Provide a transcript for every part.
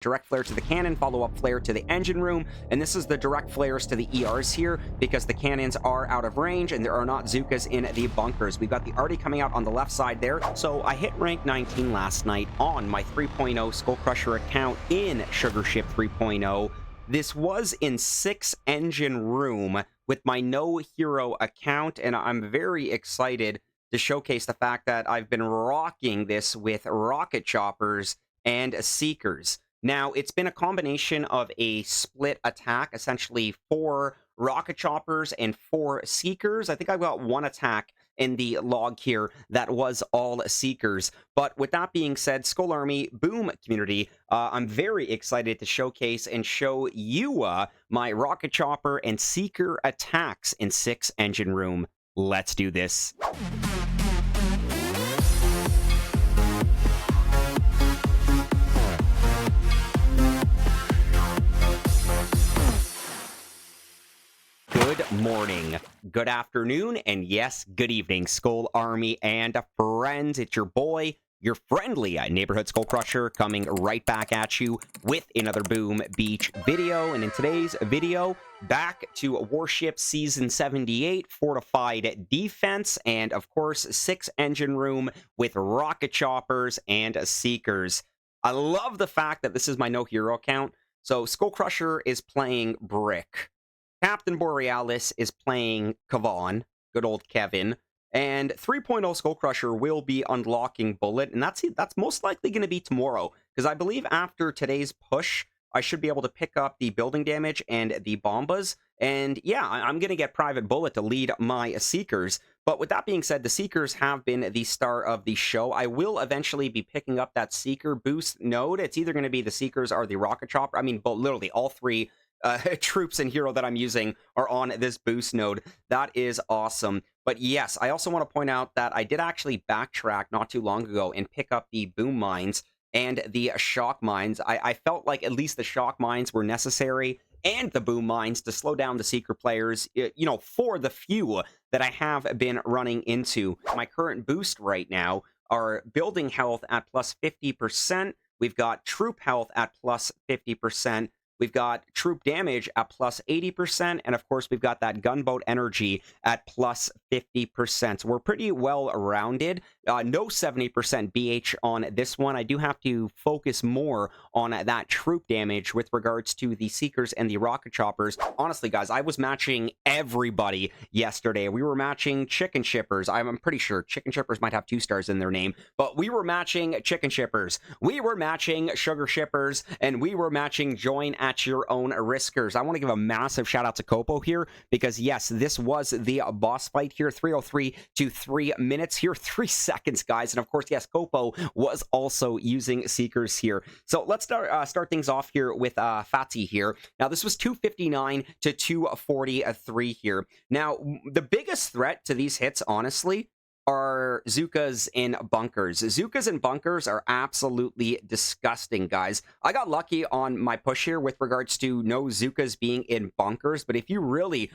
Direct flare to the cannon, follow-up flare to the engine room, and this is the direct flares to the ERs here because the cannons are out of range and there are not Zookas in the bunkers. We've got the Arty coming out on the left side there. So I hit rank 19 last night on my 3.0 SkullCrusher account in Sugarship 3.0. This was in 6 engine room with my no hero account, and I'm very excited to showcase the fact that I've been rocking this with rocket choppers and seekers. Now, it's been a combination of a split attack, essentially 4 rocket choppers and 4 seekers. I think I've got 1 attack in the log here that was all seekers. But with that being said, Skull Army Boom community, I'm very excited to showcase and show you my rocket chopper and seeker attacks in 6 engine room. Let's do this. Good morning, good afternoon, and yes, good evening, Skull Army and friends. It's your boy, your friendly neighborhood SkullCrusher, coming right back at you with another Boom Beach video. And in today's video, back to Warship Season 78, Fortified Defense, and of course, 6 engine room with rocket choppers and seekers. I love the fact that this is my no hero account. So SkullCrusher is playing Brick. Captain Borealis is playing Kavan, good old Kevin, and 3.0 SkullCrusher will be unlocking Bullet, and that's most likely going to be tomorrow, because I believe after today's push, I should be able to pick up the building damage and the bombas, and yeah, I'm going to get Private Bullet to lead my Seekers. But with that being said, the Seekers have been the star of the show. I will eventually be picking up that Seeker boost node. It's either going to be the Seekers or the Rocket Chopper. I mean, literally all 3 troops and hero that I'm using are on this boost node. That is awesome. But yes, I also want to point out that I did actually backtrack not too long ago and pick up the boom mines and the shock mines. I felt like at least the shock mines were necessary and the boom mines to slow down the seeker players, you know, for the few that I have been running into. My current boost right now are building health at plus 50%. We've got troop health at plus 50%. We've got troop damage at plus 80%, and of course, we've got that gunboat energy at plus 50%. So we're pretty well-rounded. No 70% BH on this one. I do have to focus more on that troop damage with regards to the Seekers and the Rocket Choppers. Honestly, guys, I was matching everybody yesterday. We were matching Chicken Shippers. I'm pretty sure Chicken Shippers might have 2 stars in their name, but we were matching Chicken Shippers. We were matching Sugar Shippers, and we were matching Join at your own riskers. I want to give a massive shout out to Copo here because yes, this was the boss fight here, 303 to 3 minutes here, 3 seconds, guys. And of course, yes, Copo was also using Seekers here. So let's start things off here with Fatty here. Now, this was 259 to 243 here. Now, the biggest threat to these hits, honestly, are Zookas in bunkers. Zookas in bunkers are absolutely disgusting, guys. I got lucky on my push here with regards to no Zookas being in bunkers, but if you really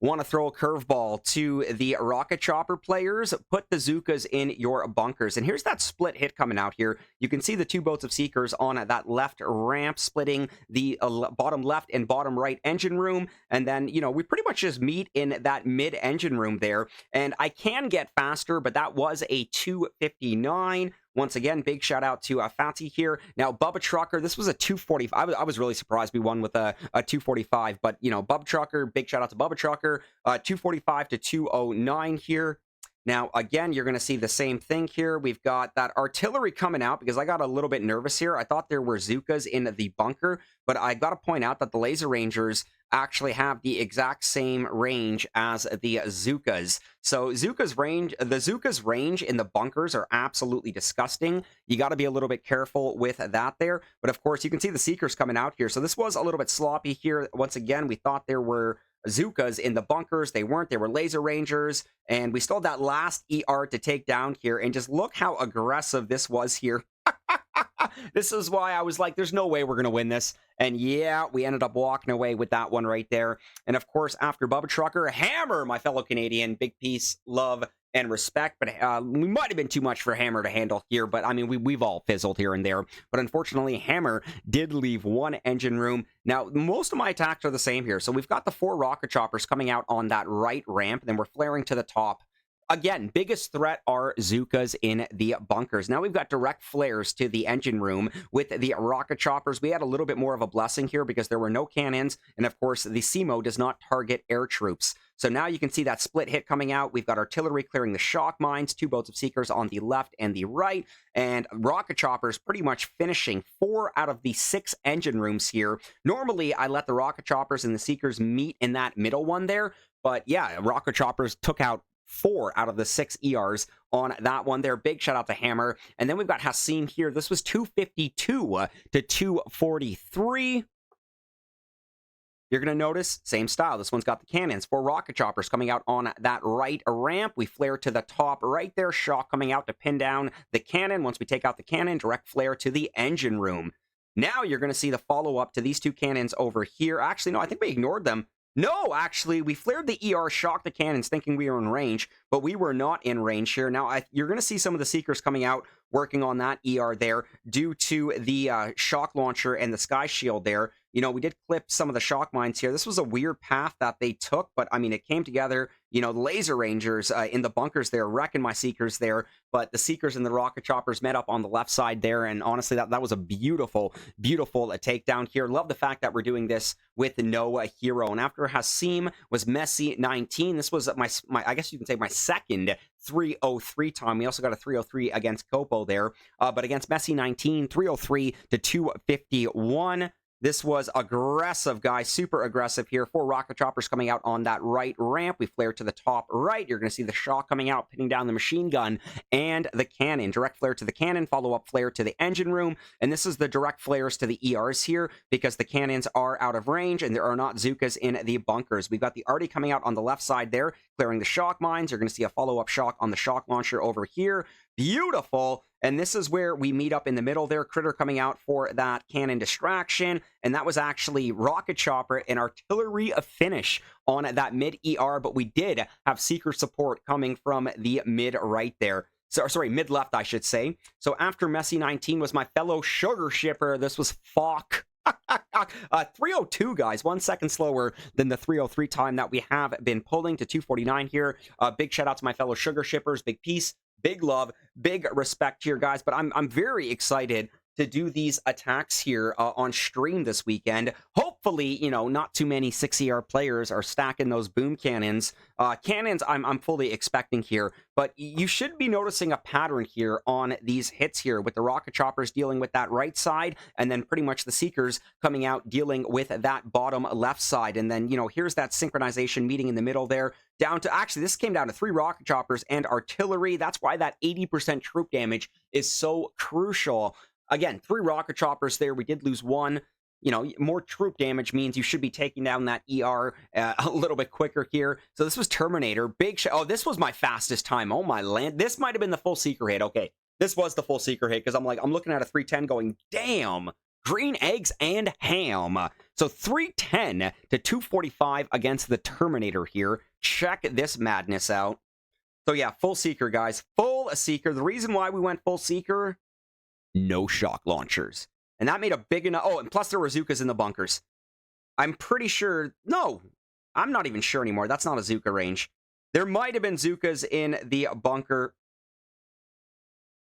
want to throw a curveball to the rocket chopper players, put the Zookas in your bunkers. And here's that split hit coming out here. You can see the 2 boats of Seekers on that left ramp, splitting the bottom left and bottom right engine room. And then, you know, we pretty much just meet in that mid engine room there. And I can get faster, but that was a 259. Once again, big shout out to Fatty here. Now, Bubba Trucker, this was a 245. I was really surprised we won with a 245, but, you know, Bubba Trucker, big shout out to Bubba Trucker, 245 to 209 here. Now, again, you're going to see the same thing here. We've got that artillery coming out because I got a little bit nervous here. I thought there were Zookas in the bunker, but I got to point out that the Laser Rangers actually have the exact same range as the Zookas. So the Zookas range in the bunkers are absolutely disgusting. You got to be a little bit careful with that there. But of course, you can see the Seekers coming out here. So this was a little bit sloppy here. Once again, we thought there were Zookas in the bunkers. They weren't. They were Laser Rangers. And we still had that last ER to take down here. And just look how aggressive this was here. This is why I was like, there's no way we're going to win this. And yeah, we ended up walking away with that one right there. And of course, after Bubba Trucker, Hammer, my fellow Canadian, big peace, love, and respect, but we might have been too much for Hammer to handle here, but I mean, we've all fizzled here and there. But unfortunately, Hammer did leave one engine room. Now, most of my attacks are the same here. So we've got the 4 rocket choppers coming out on that right ramp, and then we're flaring to the top. Again, biggest threat are Zookas in the bunkers. Now we've got direct flares to the engine room with the rocket choppers. We had a little bit more of a blessing here because there were no cannons, and of course, the CMO does not target air troops. So now you can see that split hit coming out. We've got artillery clearing the shock mines, 2 boats of Seekers on the left and the right, and rocket choppers pretty much finishing 4 out of the 6 engine rooms here. Normally, I let the rocket choppers and the Seekers meet in that middle one there, but yeah, rocket choppers took out 4 out of the 6 ERs on that one there. Big shout out to Hammer. And then we've got Hassim here. This was 252 to 243. You're going to notice, same style. This one's got the cannons. 4 rocket choppers coming out on that right ramp. We flare to the top right there. Shock coming out to pin down the cannon. Once we take out the cannon, direct flare to the engine room. Now you're going to see the follow-up to these 2 cannons over here. Actually, no, I think we ignored them. No, actually, we flared the ER, shocked the cannons, thinking we were in range, but we were not in range here. Now, you're going to see some of the Seekers coming out, working on that ER there, due to the shock launcher and the sky shield there. You know, we did clip some of the shock mines here. This was a weird path that they took, but, I mean, it came together. You know, the laser rangers in the bunkers there, wrecking my Seekers there, but the Seekers and the rocket choppers met up on the left side there, and honestly, that was a beautiful, beautiful takedown here. Love the fact that we're doing this with no hero. And after Hassim was Messi 19, this was my I guess you can say my second 303 time. We also got a 303 against Copo there, but against Messi 19, 303 to 251. This was aggressive, guys. Super aggressive here. 4 rocket choppers coming out on that right ramp. We flare to the top right. You're going to see the shock coming out, pinning down the machine gun and the cannon. Direct flare to the cannon, follow-up flare to the engine room. And this is the direct flares to the ERs here because the cannons are out of range and there are not Zookas in the bunkers. We've got the Arty coming out on the left side there, clearing the shock mines. You're going to see a follow-up shock on the shock launcher over here. Beautiful. And this is where we meet up in the middle there. Critter coming out for that cannon distraction. And that was actually rocket chopper and artillery finish on that mid ER. But we did have Seeker support coming from the mid right there. So, sorry, mid left, I should say. So after Messi 19 was my fellow sugar shipper. This was Falk. 302, guys, 1 second slower than the 303 time that we have been pulling to 249 here. Big shout out to my fellow sugar shippers. Big peace, big love, big respect here, guys. But I'm very excited to do these attacks here on stream this weekend. Hopefully, you know, not too many 6ER players are stacking those boom cannons. Cannons I'm fully expecting here, but you should be noticing a pattern here on these hits here with the rocket choppers dealing with that right side, and then pretty much the Seekers coming out dealing with that bottom left side. And then, you know, here's that synchronization meeting in the middle there. Down to, actually, this came down to 3 rocket choppers and artillery. That's why that 80% troop damage is so crucial. Again, 3 rocket choppers there. We did lose 1. You know, more troop damage means you should be taking down that ER a little bit quicker here. So this was Terminator. Big oh, this was my fastest time. Oh, my land. This might have been the full Seeker hit. Okay, this was the full Seeker hit because I'm looking at a 310 going, damn, green eggs and ham. So 310 to 245 against the Terminator here. Check this madness out. So yeah, full Seeker, guys. Full Seeker. The reason why we went full Seeker, no shock launchers. And that made a big enough... Oh, and plus there were Zookas in the bunkers. I'm pretty sure... No, I'm not even sure anymore. That's not a Zooka range. There might have been Zookas in the bunker.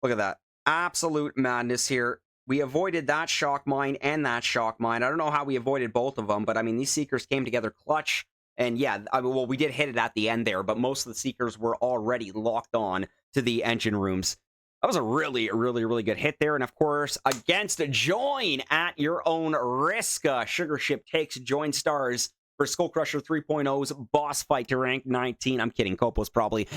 Look at that. Absolute madness here. We avoided that shock mine and that shock mine. I don't know how we avoided both of them, but I mean, these Seekers came together clutch. And yeah, well, we did hit it at the end there, but most of the Seekers were already locked on to the engine rooms. That was a really, really, really good hit there. And of course, against Join at your own risk. Sugar Ship takes Join Stars for SkullCrusher 3.0's boss fight to rank 19. I'm kidding. Copo's probably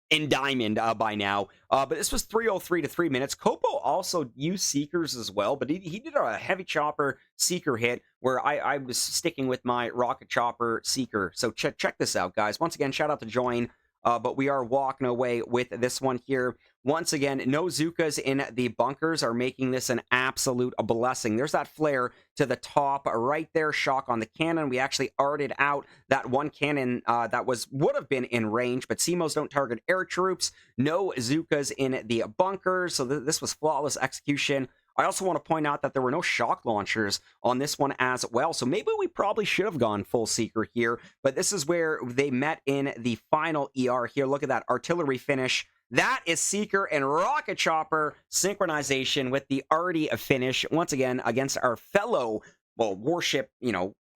in Diamond by now. But this was 303 to 3 minutes. Copo also used Seekers as well, but he did a heavy chopper Seeker hit where I was sticking with my rocket chopper Seeker. So check this out, guys. Once again, shout out to Join. but we are walking away with this one here. Once again, no Zukas in the bunkers are making this an absolute blessing. There's that flare to the top right there. Shock on the cannon. We actually arted out that one cannon that would have been in range, but CMOs don't target air troops. No Zukas in the bunkers, so this was flawless execution. I also want to point out that there were no shock launchers on this one as well, so maybe we probably should have gone full Seeker here, but this is where they met in the final ER here. Look at that artillery finish. That is Seeker and Rocket Chopper synchronization with the arty finish, once again, against our fellow, well, warship,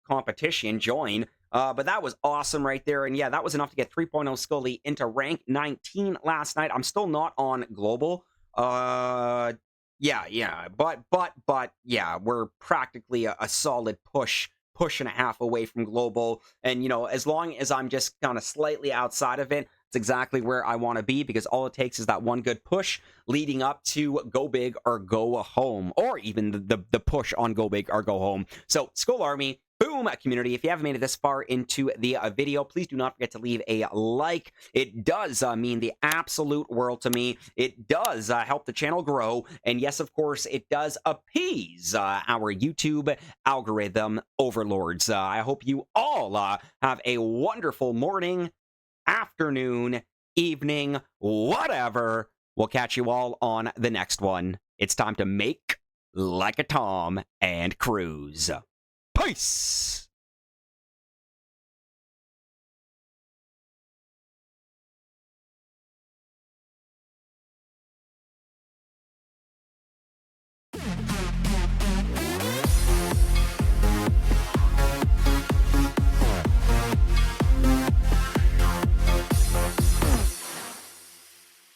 competition, join. But that was awesome right there. And yeah, that was enough to get 3.0 Scully into rank 19 last night. I'm still not on global. Yeah. But yeah, we're practically a solid push and a half away from global. And, as long as I'm just kind of slightly outside of it, it's exactly where I want to be, because all it takes is that one good push leading up to go big or go home, or even the push on go big or go home. So Skull Army, boom, community. If you haven't made it this far into the video, please do not forget to leave a like. It does mean the absolute world to me. It does help the channel grow. And yes, of course, it does appease our YouTube algorithm overlords. I hope you all have a wonderful morning, afternoon, evening, whatever. We'll catch you all on the next one. It's time to make like a Tom and cruise. Peace!